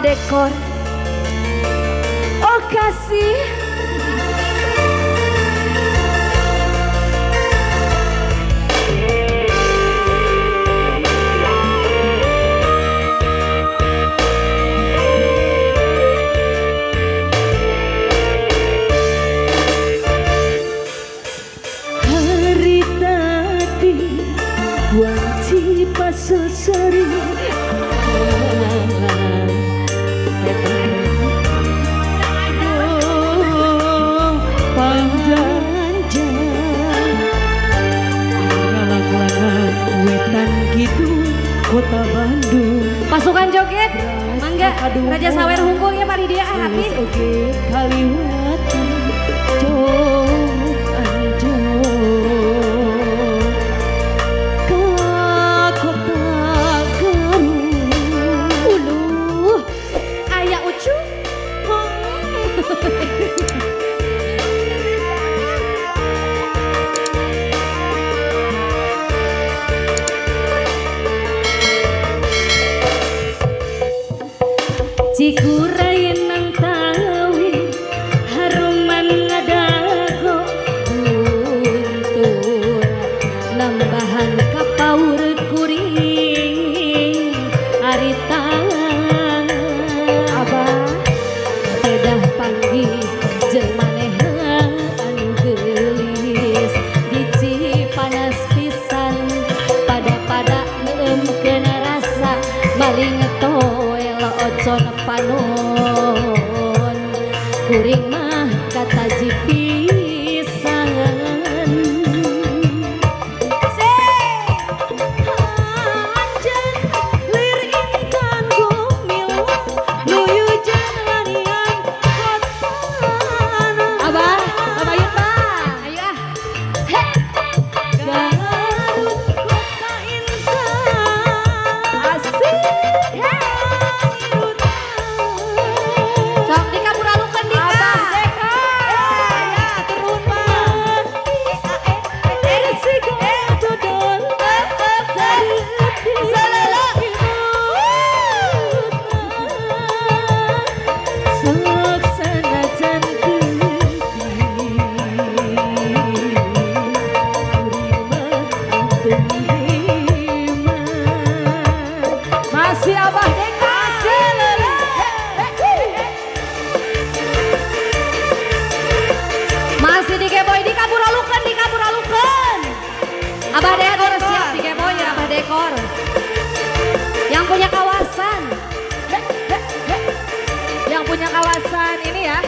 dekor. Oh kasih. Hari tadi wanci pasesari Kota Bandung. Pasukan joget, mangga Raja Sawer Hungkul ya Pak dia habis. Oke, Kaliwatan Jog Anjo ke Kota Garut. Uluh, aya ucu. Cikuray nang tawi haruman ngadago buntur nambahan kapaur kuring arita Abah pedah panggih jeung manehan anu geulis dici panas pisan pada neumkeun rasa maling toel ocon panon kuring mah kata jipisan anjen lir intan gomil nuyu jalanian kotana Abah, babayut Bang. Ayo ah. Garut kota intan Asik. Sok dikaburalukeun Dika. Abah Deka. Ya, turun Bang. Resiko dodol Salala. sok sanajan Masih Abah Deka. Masih dikeboy dikaburalukeun. Abah Dekor siap dikeboy ya Abah Dekor. Yang punya kawasan. Yang punya kawasan ini ya.